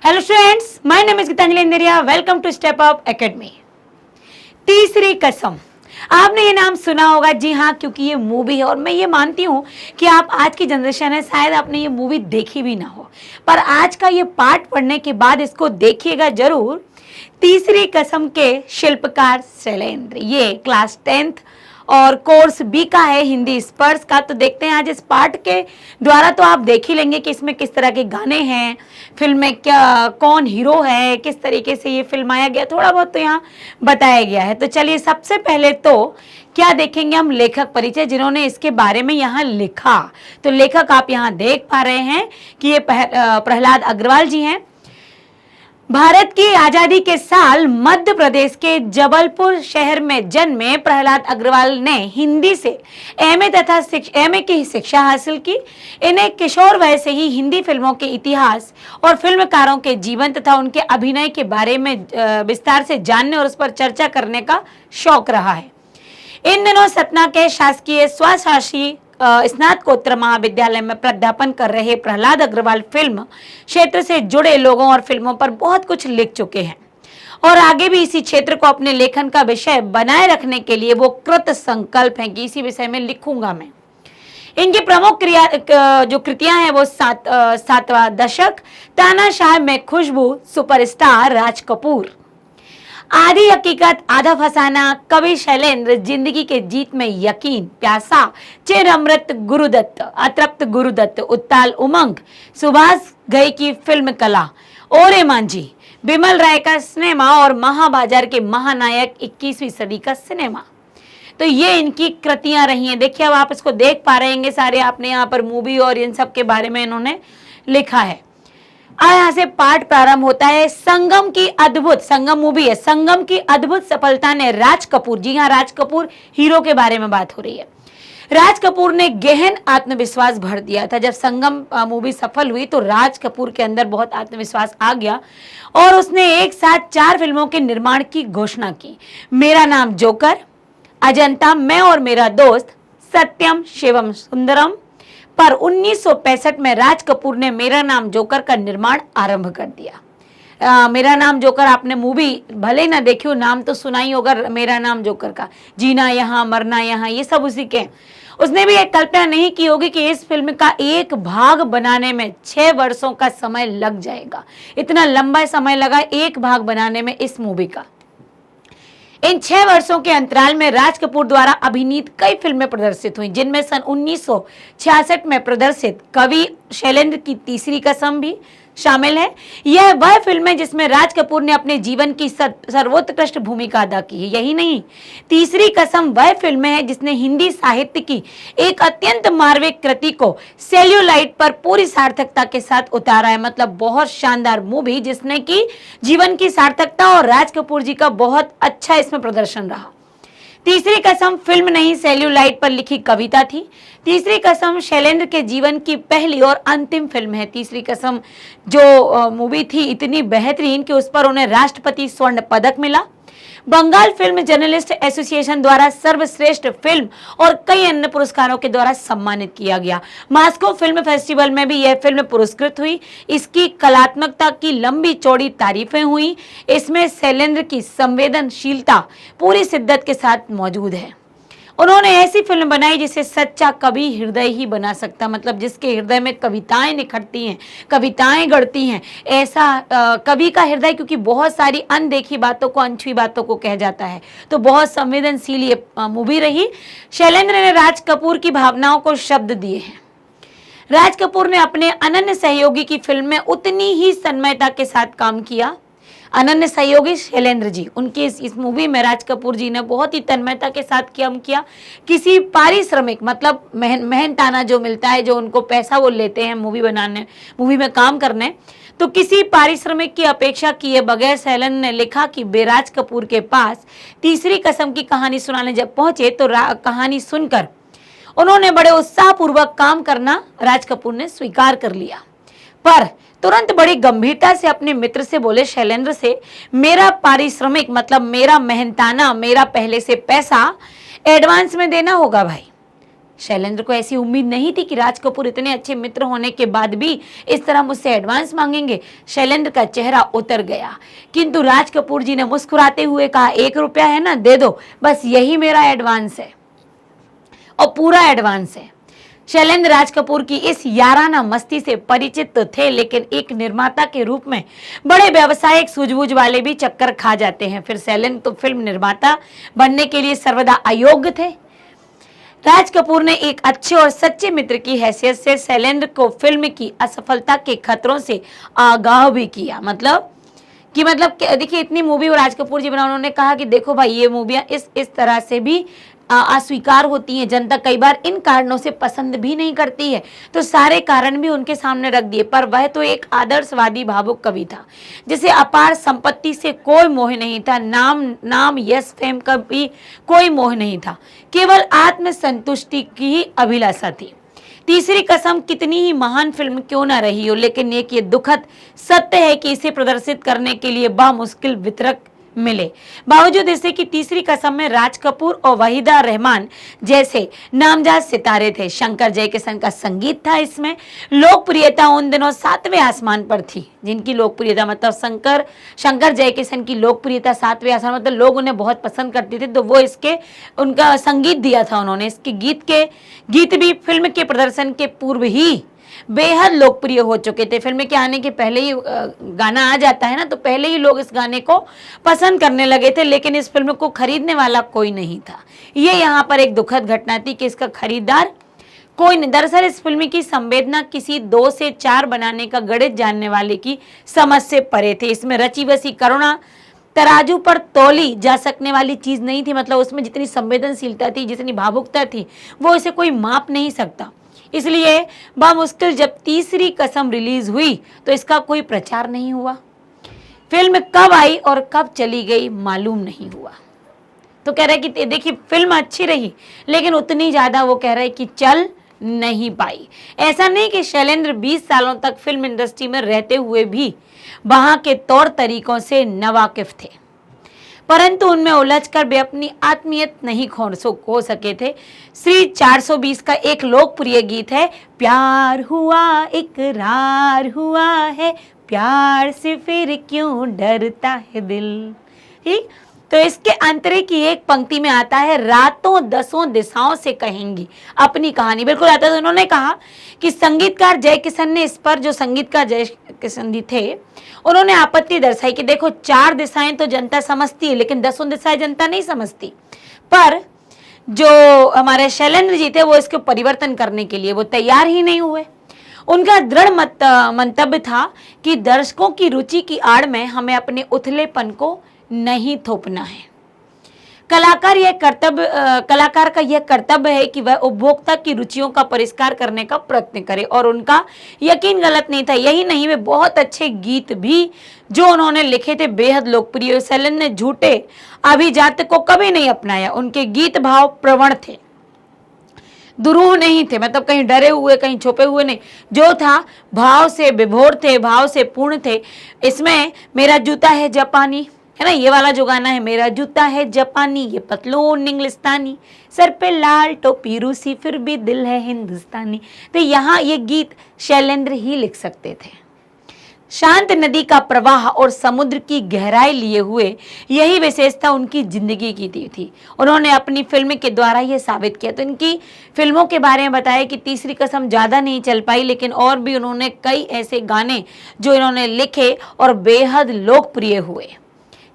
Hello students, my name is Geetanjali Indaria. Welcome to Step Up Academy. Teesri Kasam, आपने ये नाम सुना होगा। जी हाँ, क्योंकि ये मूवी है और मैं ये मानती हूँ कि आप आज की जनरेशन है, शायद आपने ये मूवी देखी भी ना हो, पर आज का ये पार्ट पढ़ने के बाद इसको देखिएगा जरूर। तीसरी कसम के शिल्पकार शैलेंद्र, ये क्लास 10th और कोर्स बी का है, हिंदी स्पर्श का। तो देखते हैं आज इस पार्ट के द्वारा तो आप देख ही लेंगे कि इसमें किस तरह के गाने हैं, फिल्म में क्या कौन हीरो है, किस तरीके से ये फिल्माया गया, थोड़ा बहुत तो यहाँ बताया गया है। तो चलिए सबसे पहले तो क्या देखेंगे हम, लेखक परिचय, जिन्होंने इसके बारे में यहाँ लिखा। तो लेखक आप यहाँ देख पा रहे हैं कि ये प्रहलाद अग्रवाल जी हैं। भारत की आजादी के साल मध्य प्रदेश के जबलपुर शहर में जन्मे प्रहलाद अग्रवाल ने हिंदी से एमए तथा एमए की शिक्षा हासिल की। इन्हें किशोर वय से ही हिंदी फिल्मों के इतिहास और फिल्मकारों के जीवन तथा उनके अभिनय के बारे में विस्तार से जानने और उस पर चर्चा करने का शौक रहा है। इन दिनों सतना के शासकीय स्वशासी स्नातकोत्तर महाविद्यालय में प्राध्यापन कर रहे प्रहलाद अग्रवाल फिल्म क्षेत्र से जुड़े लोगों और फिल्मों पर बहुत कुछ लिख चुके हैं और आगे भी इसी क्षेत्र को अपने लेखन का विषय बनाए रखने के लिए वो कृत संकल्प हैं कि इसी विषय में लिखूंगा मैं। इनकी प्रमुख जो कृतियां हैं वो सातवां दशक, तानाशाह में खुशबू, सुपरस्टार राज कपूर, आधी हकीकत आधा फसाना, कवि शैलेंद्र, जिंदगी के जीत में यकीन, प्यासा, चिर अमृत गुरुदत्त, अतृप्त गुरुदत्त, उत्ताल उमंग, सुभाष घई की फिल्म कला, ओरे मांझी, बिमल राय का सिनेमा और महाबाजार के महानायक 21वीं सदी का सिनेमा। तो ये इनकी कृतियां रही हैं। देखिए अब आप इसको देख पा रहे हैं सारे, आपने यहाँ पर मूवी और इन सब के बारे में इन्होंने लिखा है। यहाँ से पाठ प्रारंभ होता है। संगम की अद्भुत, संगम मूवी है, संगम की अद्भुत सफलता ने राज कपूर, जी हाँ राज कपूर हीरो के बारे में बात हो रही है, राज कपूर ने गहन आत्मविश्वास भर दिया था। जब संगम मूवी सफल हुई तो राज कपूर के अंदर बहुत आत्मविश्वास आ गया और उसने एक साथ 4 फिल्मों के निर्माण की घोषणा की। मेरा नाम जोकर, अजंता, मैं और मेरा दोस्त, सत्यम शिवम सुंदरम। पर 1965 में राज कपूर ने मेरा नाम जोकर का निर्माण आरंभ कर दिया। मेरा नाम जोकर, आपने मूवी भले ना देखी हो, नाम तो सुना ही होगा मेरा नाम जोकर का, जीना यहाँ मरना यहाँ, ये सब उसी के। उसने भी एक कल्पना नहीं की होगी कि इस फिल्म का एक भाग बनाने में 6 वर्षों का समय लग जाएगा। इतना लंबा समय लगा एक भाग बनाने में इस मूवी का। इन 6 वर्षों के अंतराल में राज कपूर द्वारा अभिनीत कई फिल्में प्रदर्शित हुई, जिनमें सन 1966 में प्रदर्शित कवि शैलेंद्र की तीसरी कसम भी शामिल है। यह वह फिल्म है जिसमें राज कपूर ने अपने जीवन की सर्वोत्कृष्ट भूमिका अदा की है। यही नहीं, तीसरी कसम वह फिल्म है जिसने हिंदी साहित्य की एक अत्यंत मार्मिक कृति को सेल्यूलाइट पर पूरी सार्थकता के साथ उतारा है। मतलब बहुत शानदार मूवी जिसने की जीवन की सार्थकता और राज कपूर जी का बहुत अच्छा इसमें प्रदर्शन रहा। तीसरी कसम फिल्म नहीं, सेल्यूलाइट पर लिखी कविता थी। तीसरी कसम शैलेंद्र के जीवन की पहली और अंतिम फिल्म है। तीसरी कसम जो मूवी थी इतनी बेहतरीन कि उस पर उन्हें राष्ट्रपति स्वर्ण पदक मिला। बंगाल फिल्म जर्नलिस्ट एसोसिएशन द्वारा सर्वश्रेष्ठ फिल्म और कई अन्य पुरस्कारों के द्वारा सम्मानित किया गया। मास्को फिल्म फेस्टिवल में भी यह फिल्म पुरस्कृत हुई। इसकी कलात्मकता की लंबी चौड़ी तारीफें हुई। इसमें शैलेंद्र की संवेदनशीलता पूरी शिद्दत के साथ मौजूद है। उन्होंने ऐसी फिल्म बनाई जिसे सच्चा कवि हृदय ही बना सकता, मतलब जिसके हृदय में कविताएं निखरती हैं, कविताएं गढ़ती हैं, ऐसा कवि का हृदय, क्योंकि बहुत सारी अनदेखी बातों को, अनछुई बातों को कह जाता है, तो बहुत संवेदनशील ये मूवी रही। शैलेंद्र ने राज कपूर की भावनाओं को शब्द दिए हैं। राज कपूर ने अपने अनन्य सहयोगी की फिल्म में उतनी ही तन्मयता के साथ काम किया। अनन्य सहयोगी शैलेंद्र जी, उनकी इस मूवी में राज कपूर जी ने बहुत ही तन्मयता के साथ काम किया। किसी पारिश्रमिक, मतलब मेहनताना जो मिलता है, जो उनको पैसा वो लेते हैं मूवी बनाने, मूवी में काम करने, तो किसी पारिश्रमिक की अपेक्षा किए बगैर शैलेंद्र ने लिखा कि बेराज कपूर के पास तीसरी कसम की कहानी सुनाने जब पहुंचे तो कहानी सुनकर उन्होंने बड़े उत्साहपूर्वक काम करना राज कपूर ने स्वीकार कर लिया, पर तुरंत बड़ी गंभीरता से अपने मित्र से बोले शैलेंद्र से, मेरा पारिश्रमिक, मतलब मेरा मेहनताना, मेरा पहले से पैसा एडवांस में देना होगा भाई। शैलेंद्र को ऐसी उम्मीद नहीं थी कि राज कपूर इतने अच्छे मित्र होने के बाद भी इस तरह मुझसे एडवांस मांगेंगे। शैलेंद्र का चेहरा उतर गया, किंतु राज कपूर जी ने मुस्कुराते हुए कहा, 1 रुपया है ना, दे दो, बस यही मेरा एडवांस है और पूरा एडवांस है। शैलेंद्र राज कपूर की इस याराना मस्ती से परिचित तो थे, लेकिन एक निर्माता के रूप में बड़े व्यावसायिक सूझबूझ वाले भी चक्कर खा जाते हैं। फिर शैलेंद्र तो फिल्म निर्माता बनने के लिए सर्वदा अयोग्य थे। राज कपूर ने एक अच्छे और सच्चे मित्र की हैसियत से शैलेंद्र को फिल्म की असफलता के खतरों से आगाह भी किया। मतलब देखिए, इतनी मूवी वो राज कपूर जी बना, उन्होंने कहा कि देखो भाई, ये मूवियाँ इस तरह से भी अस्वीकार होती हैं, जनता कई बार इन कारणों से पसंद भी नहीं करती है, तो सारे कारण भी उनके सामने रख दिए। पर वह तो एक आदर्शवादी भावुक कवि था, जिसे अपार संपत्ति से कोई मोह नहीं था, नाम यश फेम का भी कोई मोह नहीं था, केवल आत्म संतुष्टि की ही अभिलाषा थी। तीसरी कसम कितनी ही महान फिल्म क्यों ना रही हो, लेकिन एक ये दुखद सत्य है कि इसे प्रदर्शित करने के लिए बामुश्किल वितरक मिले। बावजूद इससे कि तीसरी कसम में राज कपूर और वहीदा रहमान जैसे नामजाद सितारे थे। शंकर जयकिशन का संगीत था इसमें। लोकप्रियता उन दिनों 7वें आसमान पर थी, जिनकी लोकप्रियता मतलब शंकर जयकिशन की लोकप्रियता 7वें आसमान, मतलब लोग उन्हें बहुत पसंद करते थे, तो वो उनका संगीत दिया था उन्होंने। इसके गीत भी फिल्म के प्रदर्शन के पूर्व ही बेहद लोकप्रिय हो चुके थे। फिल्म के आने के पहले ही गाना आ जाता है ना, तो पहले ही लोग इस गाने को पसंद करने लगे थे, लेकिन इस फिल्म को खरीदने वाला कोई नहीं था। ये यहाँ पर एक दुखद घटना थी कि इसका खरीदार कोई नहीं। दरअसल इस फिल्म की संवेदना किसी 2 से 4 बनाने का गणित जानने वाले की समझ से परे थे। इसमें रची बसी करुणा तराजू पर तौली जा सकने वाली चीज नहीं थी। मतलब उसमें जितनी संवेदनशीलता थी, जितनी भावुकता थी, वो इसे कोई माप नहीं सकता। इसलिए बामुश्किल जब तीसरी कसम रिलीज हुई तो इसका कोई प्रचार नहीं हुआ। फिल्म कब आई और कब चली गई मालूम नहीं हुआ। तो कह रहे कि देखिए, फिल्म अच्छी रही, लेकिन उतनी ज्यादा वो कह रहे कि चल नहीं पाई। ऐसा नहीं कि शैलेंद्र 20 सालों तक फिल्म इंडस्ट्री में रहते हुए भी वहां के तौर तरीकों से नावाकिफ थे, परंतु उनमें उलझकर वे अपनी आत्मीयत नहीं खो सके थे। श्री 420 का एक लोकप्रिय गीत है, प्यार हुआ इकरार हुआ है, प्यार से फिर क्यों डरता है दिल। ठीक, तो इसके अंतरे की एक पंक्ति में आता है, रातों 10 दिशाओं से कहेंगी अपनी कहानी। बिल्कुल आता है। तो उन्होंने कहा कि संगीतकार जय किशन ने इस पर, जो संगीतकार जय किशन जी थे, उन्होंने आपत्ति दर्शाई कि देखो 4 दिशाएं तो जनता समझती है, लेकिन 10 दिशाएं जनता नहीं समझती। पर जो हमारे शैलेंद्र जी थे, वो इसको परिवर्तन करने के लिए वो तैयार ही नहीं हुए। उनका दृढ़ मंतव्य था कि दर्शकों की रुचि की आड़ में हमें अपने उथलेपन को नहीं थोपना है। कलाकार का यह कर्तव्य है कि वह उपभोक्ता की रुचियों का परिष्कार करने का प्रयत्न करे, और उनका यकीन गलत नहीं था। यही नहीं, वे बहुत अच्छे गीत भी जो उन्होंने लिखे थे बेहद लोकप्रिय। शैलेंद्र ने झूठे अभिजात को कभी नहीं अपनाया। उनके गीत भाव प्रवण थे, दुरूह नहीं थे, मतलब कहीं डरे हुए, कहीं छुपे हुए नहीं। जो था भाव से विभोर थे, भाव से पूर्ण थे। इसमें मेरा जूता है जापानी, है ना, ये वाला जो गाना है, मेरा जूता है जापानी, ये पतलून इंग्लिस्तानी, सर पे लाल टोपी रूसी, फिर भी दिल है हिंदुस्तानी। तो यहाँ ये गीत शैलेंद्र ही लिख सकते थे। शांत नदी का प्रवाह और समुद्र की गहराई लिए हुए, यही विशेषता उनकी जिंदगी की थी। उन्होंने अपनी फिल्म के द्वारा यह साबित किया। तो इनकी फिल्मों के बारे में बताया कि तीसरी कसम ज़्यादा नहीं चल पाई, लेकिन और भी उन्होंने कई ऐसे गाने जो इन्होंने लिखे और बेहद लोकप्रिय हुए।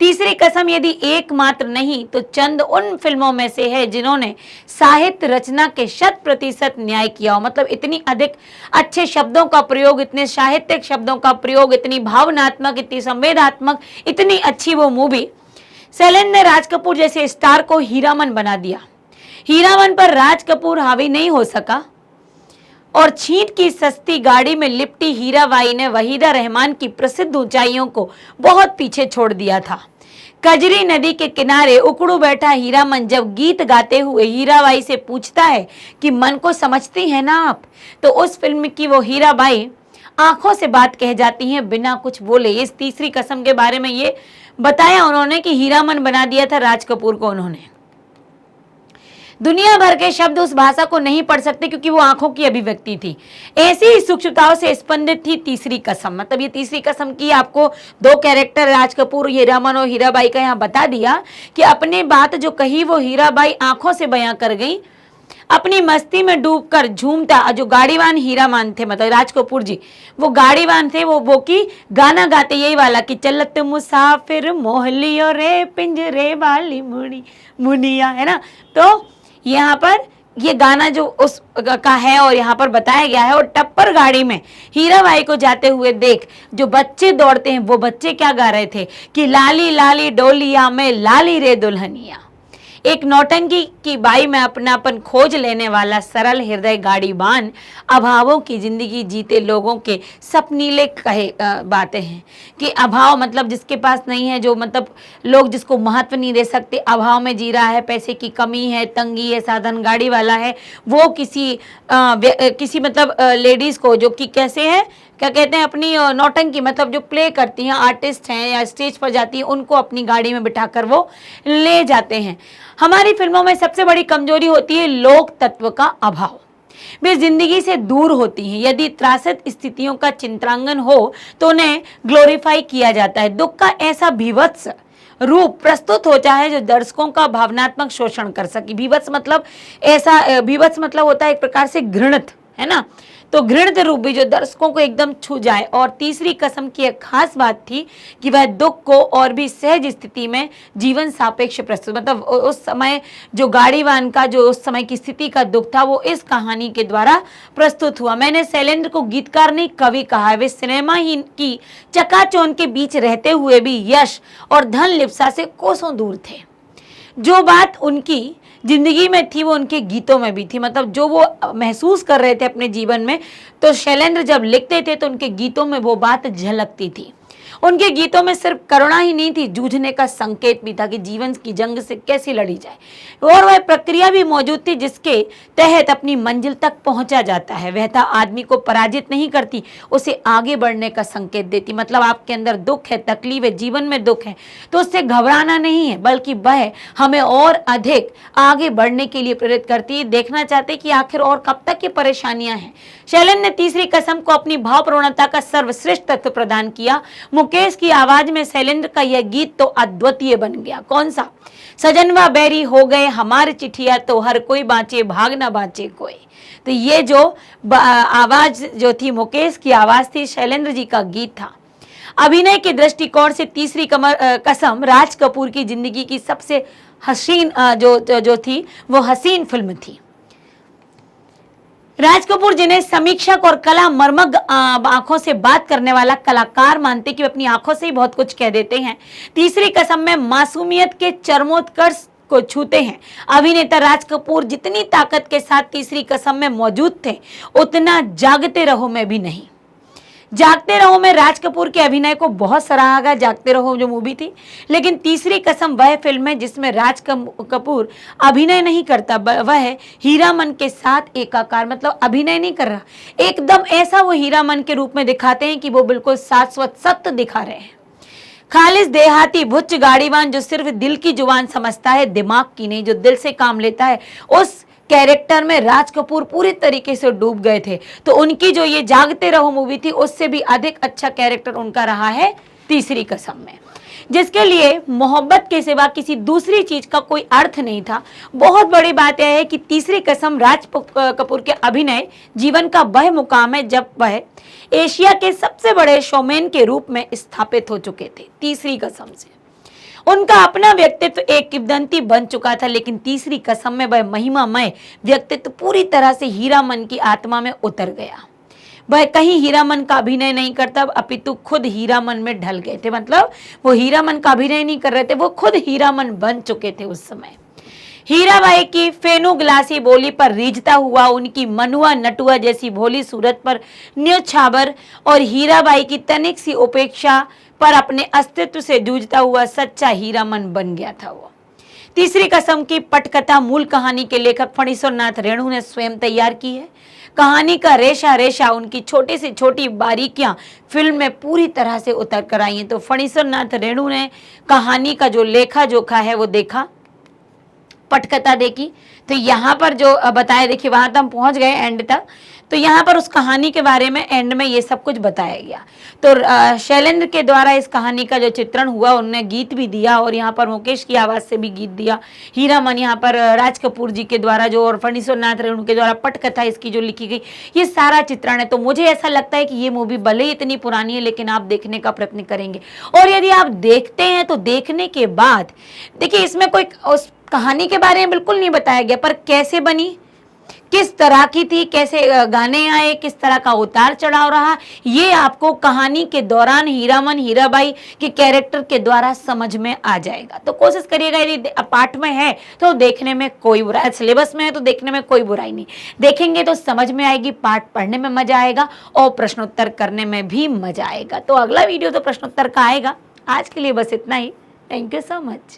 तीसरी कसम यदि एकमात्र नहीं तो चंद उन फिल्मों में से है जिन्होंने साहित्य रचना के 100% न्याय किया हो। मतलब इतनी अधिक अच्छे शब्दों का प्रयोग, इतने साहित्यिक शब्दों का प्रयोग, इतनी भावनात्मक, इतनी संवेदनात्मक, इतनी अच्छी वो मूवी। शैलेंद्र ने राज कपूर जैसे स्टार को हीरामन बना दिया। हीरामन पर राज कपूर हावी नहीं हो सका और छींट की सस्ती गाड़ी में लिपटी हीराबाई ने वहीदा रहमान की प्रसिद्ध ऊंचाइयों को बहुत पीछे छोड़ दिया था। कजरी नदी के किनारे उकड़ू बैठा हीरामन जब गीत गाते हुए हीराबाई से पूछता है कि मन को समझती हैं ना आप, तो उस फिल्म की वो हीराबाई आंखों से बात कह जाती हैं बिना कुछ बोले। इस तीसरी कसम के बारे में ये बताया उन्होंने कि हीरामन बना दिया था राज कपूर को उन्होंने। दुनिया भर के शब्द उस भाषा को नहीं पढ़ सकते क्योंकि वो आंखों की अभिव्यक्ति थी। ऐसी ही सूक्ष्मताओं से स्पंदित थी तीसरी कसम। मतलब ये तीसरी कसम की आपको दो कैरेक्टर राज कपूर, हीरामन और हीराबाई का यहाँ बता दिया कि अपनी बात जो कही वो हीराबाई आंखों से बयां कर गई। अपनी मस्ती में डूबकर झूमता जो गाड़ीवान हीरामान थे, मतलब राज कपूर जी वो गाड़ीवान थे, वो की गाना गाते यही वाला कि चलत मुसाफिर मोहलियो रे पिंजरे वाली मुड़ी मुनिया, है ना। तो यहाँ पर ये गाना जो उस का है और यहाँ पर बताया गया है। और टप्पर गाड़ी में हीराबाई को जाते हुए देख जो बच्चे दौड़ते हैं, वो बच्चे क्या गा रहे थे कि लाली लाली डोलिया में लाली रे दुल्हनिया। एक नौटंकी की बाई में अपनापन खोज लेने वाला सरल हृदय गाड़ीबान अभावों की जिंदगी जीते लोगों के सपनीले कहे बातें हैं कि अभाव मतलब जिसके पास नहीं है, जो मतलब लोग जिसको महत्व नहीं दे सकते, अभाव में जी रहा है, पैसे की कमी है, तंगी है, साधन गाड़ी वाला है, वो किसी मतलब लेडीज को जो कि कैसे है क्या कहते हैं अपनी नौटंकी मतलब जो प्ले करती हैं, आर्टिस्ट हैं या स्टेज पर जाती हैं, उनको अपनी गाड़ी में बिठाकर वो ले जाते हैं। हमारी फिल्मों में सबसे बड़ी कमजोरी होती है लोक तत्व का अभाव। वे जिंदगी से दूर होती हैं। यदि त्रासद स्थितियों का चित्रांगन हो तो उन्हें ग्लोरीफाई किया जाता है। दुख का ऐसा भीभत्स रूप प्रस्तुत होता है जो दर्शकों का भावनात्मक शोषण कर सके। भीभत्स मतलब होता है एक प्रकार से घृणित, है ना। तो घृणित रूप भी जो दर्शकों को एकदम छू जाए। और तीसरी कसम की एक खास बात थी कि वह दुख को और भी सहज स्थिति में जीवन सापेक्ष प्रस्तुत, मतलब उस समय जो गाड़ीवान का जो उस समय की स्थिति का दुख था वो इस कहानी के द्वारा प्रस्तुत हुआ। मैंने शैलेंद्र को गीतकार नहीं कवि कहा है। वे सिनेमा ही की चकाचौंध के बीच रहते हुए भी यश और धन लिप्सा से कोसों दूर थे। जो बात उनकी जिंदगी में थी वो उनके गीतों में भी थी। मतलब जो वो महसूस कर रहे थे अपने जीवन में, तो शैलेंद्र जब लिखते थे तो उनके गीतों में वो बात झलकती थी। उनके गीतों में सिर्फ करुणा ही नहीं थी, जूझने का संकेत भी था कि जीवन की जंग से कैसे लड़ी जाए। और वह प्रक्रिया भी मौजूद थी जिसके तहत अपनी मंजिल तक पहुंचा जाता है। वह था आदमी को पराजित नहीं करती, उसे आगे बढ़ने का संकेत देती। मतलब आपके अंदर दुख है, तकलीफ है, जीवन में दुख है, तो उससे घबराना नहीं है, बल्कि वह हमें और अधिक आगे बढ़ने के लिए प्रेरित करती है। देखना चाहते कि आखिर और कब तक ये परेशानियां हैं। शैलेंद्र ने तीसरी कसम को अपनी भावपूर्णता का सर्वश्रेष्ठ तत्व प्रदान किया। मुकेश की आवाज में शैलेंद्र का यह गीत तो अद्वितीय बन गया। कौन सा? सजनवा बैरी हो गए हमारे चिट्ठिया तो हर कोई बाँचे भाग ना बाँचे कोई। तो ये जो आवाज जो थी मुकेश की आवाज थी, शैलेंद्र जी का गीत था। अभिनय के दृष्टिकोण से तीसरी कसम राज कपूर की जिंदगी की सबसे हसीन जो थी वो हसीन फिल्म थी। राज कपूर जिन्हें समीक्षक और कला मर्मज्ञ आंखों से बात करने वाला कलाकार मानते कि वे अपनी आंखों से ही बहुत कुछ कह देते हैं, तीसरी कसम में मासूमियत के चरमोत्कर्ष को छूते हैं। अभिनेता राज कपूर जितनी ताकत के साथ तीसरी कसम में मौजूद थे, उतना जागते रहो में भी नहीं। जागते रहो में राज कपूर के अभिनय को बहुत सराहा गया, जागते रहो जो मूवी थी। लेकिन तीसरी कसम वह फिल्म है जिसमें राज कपूर अभिनय नहीं करता, वह हीरामन के साथ एकाकार, मतलब अभिनय नहीं कर रहा, एकदम ऐसा वो हीरामन के रूप में दिखाते हैं कि वो बिल्कुल शाश्वत सत्य दिखा रहे हैं। खालिस देहाती भुच्च गाड़ीवान जो सिर्फ दिल की जुबान समझता है, दिमाग की नहीं, जो दिल से काम लेता है, उस कैरेक्टर में राज कपूर पूरी तरीके से डूब गए थे। तो उनकी जो ये जागते रहो मूवी थी उससे भी अधिक अच्छा कैरेक्टर उनका रहा है तीसरी कसम में, जिसके लिए मोहब्बत के सिवा किसी दूसरी चीज का कोई अर्थ नहीं था। बहुत बड़ी बात यह है कि तीसरी कसम राज कपूर के अभिनय जीवन का वह मुकाम है जब वह एशिया के सबसे बड़े शोमैन के रूप में स्थापित हो चुके थे। तीसरी कसम से उनका अपना व्यक्तित्व एक किंवदंती बन चुका था, लेकिन तीसरी कसम में वह महिमामय व्यक्तित्व पूरी तरह से हीरामन की आत्मा में उतर गया। वह कहीं हीरामन का अभिनय नहीं करता, अपितु खुद हीरामन में ढल गए थे। मतलब वो हीरामन का अभिनय नहीं कर रहे थे, वो खुद हीरामन बन चुके थे उस समय। हीराबाई की फेनू ग्लासी बोली पर रीझता हुआ, उनकी मनुआ नटुआ जैसी भोली सूरत पर न्योछावर और हीराबाई की तनिक सी उपेक्षा पर अपने अस्तित्व से जूझता हुआ सच्चा हीरामन बन गया था वो। तीसरी कसम की पटकथा मूल कहानी के लेखक फणीश्वर नाथ रेणु ने स्वयं तैयार की है। कहानी का रेशा रेशा, उनकी छोटी से छोटी बारीकियां फिल्म में पूरी तरह से उतर कर आई हैं। तो फणीश्वर नाथ रेणु ने कहानी का जो लेखा जोखा है वो देखा पटकथा देखी। तो यहाँ पर जो बताया, देखिए वहां तक हम पहुंच गए एंड तक। तो यहाँ पर उस कहानी के बारे में एंड में ये सब कुछ बताया गया। तो शैलेंद्र के द्वारा इस कहानी का जो चित्रण हुआ, उन्होंने गीत भी दिया और यहाँ पर मुकेश की आवाज़ से भी गीत दिया। हीरामन यहाँ पर राज कपूर जी के द्वारा जो, और फणीश्वर नाथ रेणु के द्वारा पटकथा इसकी जो लिखी गई, ये सारा चित्रण है। तो मुझे ऐसा लगता है कि ये मूवी भले ही इतनी पुरानी है लेकिन आप देखने का प्रयत्न करेंगे, और यदि आप देखते हैं तो देखने के बाद देखिए इसमें कोई उस कहानी के बारे में बिल्कुल नहीं बताया गया, पर कैसे बनी, किस तरह की थी, कैसे गाने आए, किस तरह का उतार चढ़ाव रहा, ये आपको कहानी के दौरान हीरामन हीराबाई के कैरेक्टर के द्वारा समझ में आ जाएगा। तो कोशिश करिएगा, यदि पाठ में है तो देखने में कोई बुराई, सिलेबस में है तो देखने में कोई बुराई नहीं, देखेंगे तो समझ में आएगी, पाठ पढ़ने में मजा आएगा और प्रश्नोत्तर करने में भी मजा आएगा। तो अगला वीडियो तो प्रश्नोत्तर का आएगा। आज के लिए बस इतना ही। Thank you so much.